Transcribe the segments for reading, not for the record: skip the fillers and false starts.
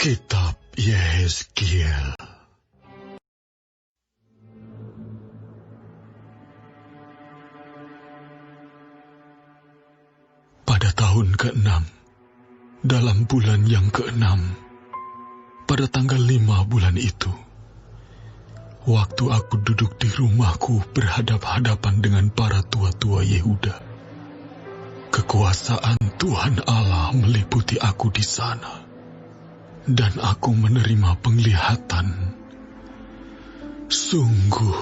Kitab Yehezkiel. Pada tahun ke-6, dalam bulan yang ke-6, pada tanggal 5 bulan itu, waktu aku duduk di rumahku berhadap-hadapan dengan para tua-tua Yehuda, kekuasaan Tuhan Allah meliputi aku di sana. Dan aku menerima penglihatan. Sungguh,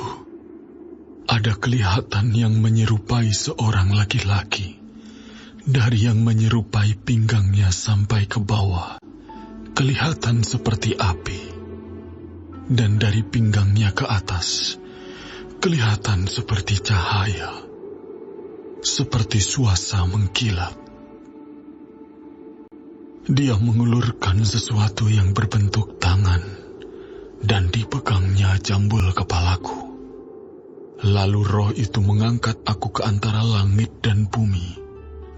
ada kelihatan yang menyerupai seorang laki-laki, dari yang menyerupai pinggangnya sampai ke bawah, kelihatan seperti api, dan dari pinggangnya ke atas, kelihatan seperti cahaya, seperti suasa mengkilat. Dia mengulurkan sesuatu yang berbentuk tangan, dan dipegangnya jambul kepalaku. Lalu roh itu mengangkat aku ke antara langit dan bumi,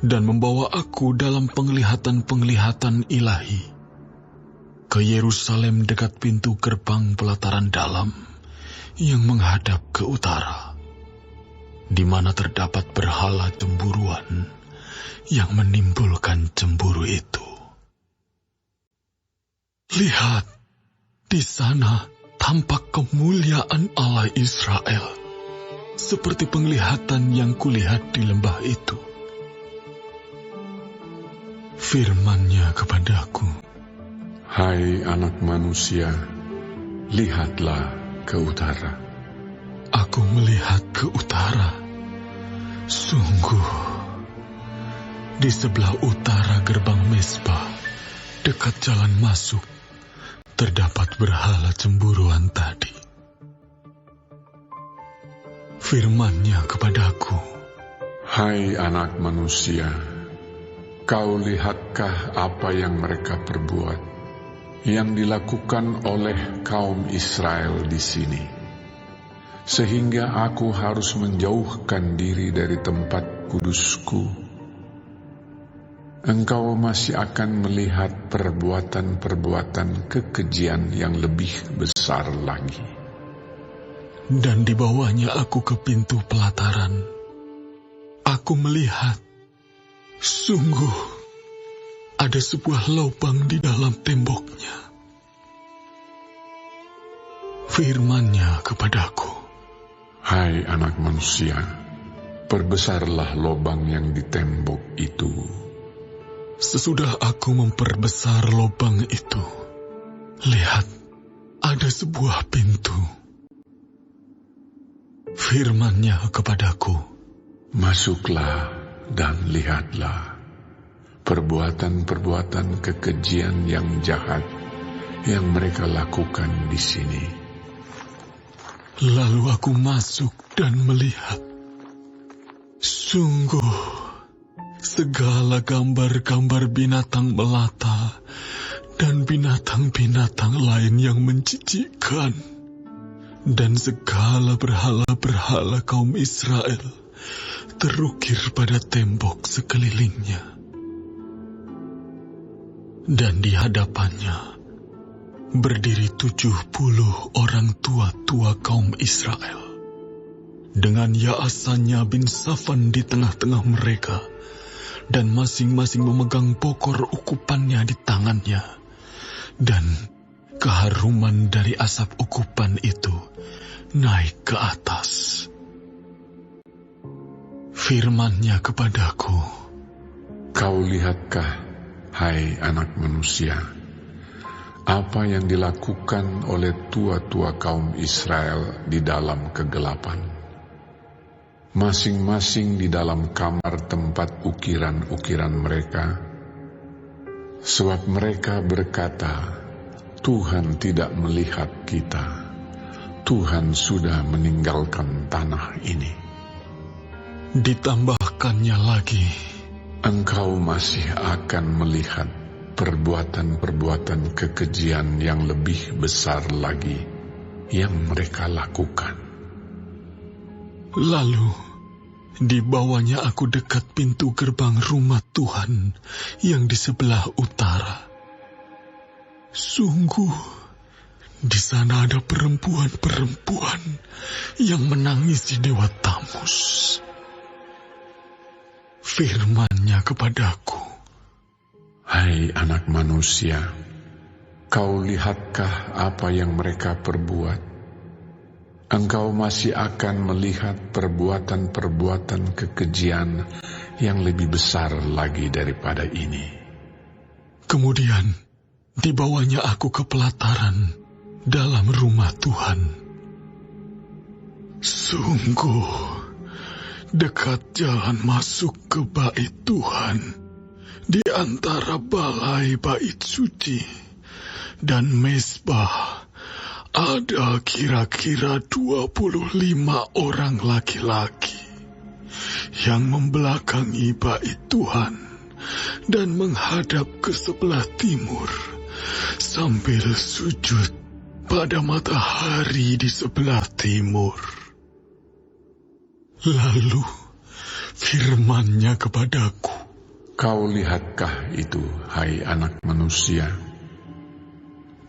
dan membawa aku dalam penglihatan-penglihatan ilahi, ke Yerusalem dekat pintu gerbang pelataran dalam, yang menghadap ke utara, di mana terdapat berhala cemburuan, yang menimbulkan cemburu itu. Lihat, di sana tampak kemuliaan Allah Israel, seperti penglihatan yang kulihat di lembah itu. Firman-Nya kepadaku, Hai anak manusia, lihatlah ke utara. Aku melihat ke utara. Sungguh, di sebelah utara gerbang Mezbah, dekat jalan masuk, terdapat berhala cemburuan tadi. Firman-Nya kepadaku, Hai anak manusia, kau lihatkah apa yang mereka perbuat, yang dilakukan oleh kaum Israel di sini, sehingga aku harus menjauhkan diri dari tempat kudusku? Engkau masih akan melihat perbuatan-perbuatan kekejian yang lebih besar lagi. Dan dibawanya aku ke pintu pelataran. Aku melihat, sungguh, ada sebuah lubang di dalam temboknya. Firman-Nya kepadaku, Hai anak manusia, perbesarlah lubang yang di tembok itu. Sesudah aku memperbesar lubang itu, lihat, ada sebuah pintu. Firman-Nya kepadaku, Masuklah dan lihatlah perbuatan-perbuatan kekejian yang jahat yang mereka lakukan di sini. Lalu aku masuk dan melihat. Sungguh, segala gambar-gambar binatang melata dan binatang-binatang lain yang menjijikkan, dan segala berhala-berhala kaum Israel terukir pada tembok sekelilingnya. Dan di hadapannya berdiri 70 orang tua-tua kaum Israel, dengan Yaasanya bin Safan di tengah-tengah mereka, dan masing-masing memegang pokor ukupannya di tangannya, dan keharuman dari asap ukupan itu naik ke atas. Firman-Nya kepadaku, Kau lihatkah, hai anak manusia, apa yang dilakukan oleh tua-tua kaum Israel di dalam kegelapan? Masing-masing di dalam kamar tempat ukiran-ukiran mereka, sebab mereka berkata, Tuhan tidak melihat kita, Tuhan sudah meninggalkan tanah ini. Ditambahkannya lagi, Engkau masih akan melihat perbuatan-perbuatan kekejian yang lebih besar lagi yang mereka lakukan. Lalu dibawanya aku dekat pintu gerbang rumah Tuhan yang di sebelah utara. Sungguh, di sana ada perempuan-perempuan yang menangisi Dewa Tamus. Firman-Nya kepadaku, Hai anak manusia, kau lihatkah apa yang mereka perbuat? Engkau masih akan melihat perbuatan-perbuatan kekejian yang lebih besar lagi daripada ini. Kemudian dibawanya aku ke pelataran dalam rumah Tuhan. Sungguh, dekat jalan masuk ke bait Tuhan, di antara balai bait suci dan mezbah, ada kira-kira 25 orang laki-laki yang membelakangi bait Tuhan dan menghadap ke sebelah timur sambil sujud pada matahari di sebelah timur. Lalu firman-Nya kepadaku, Kau lihatkah itu, hai anak manusia?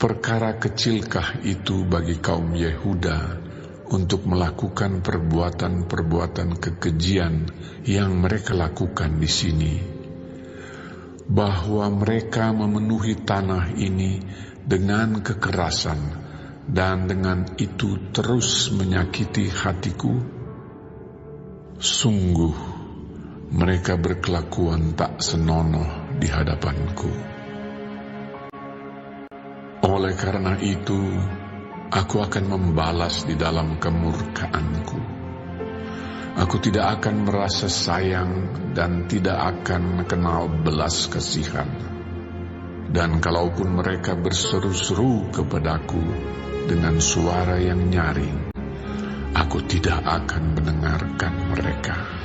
Perkara kecilkah itu bagi kaum Yehuda untuk melakukan perbuatan-perbuatan kekejian yang mereka lakukan di sini? Bahwa mereka memenuhi tanah ini dengan kekerasan dan dengan itu terus menyakiti hatiku? Sungguh, mereka berkelakuan tak senonoh di hadapanku. Oleh karena itu, aku akan membalas di dalam kemurkaanku. Aku tidak akan merasa sayang dan tidak akan kenal belas kasihan. Dan kalaupun mereka berseru-seru kepadaku dengan suara yang nyaring, aku tidak akan mendengarkan mereka.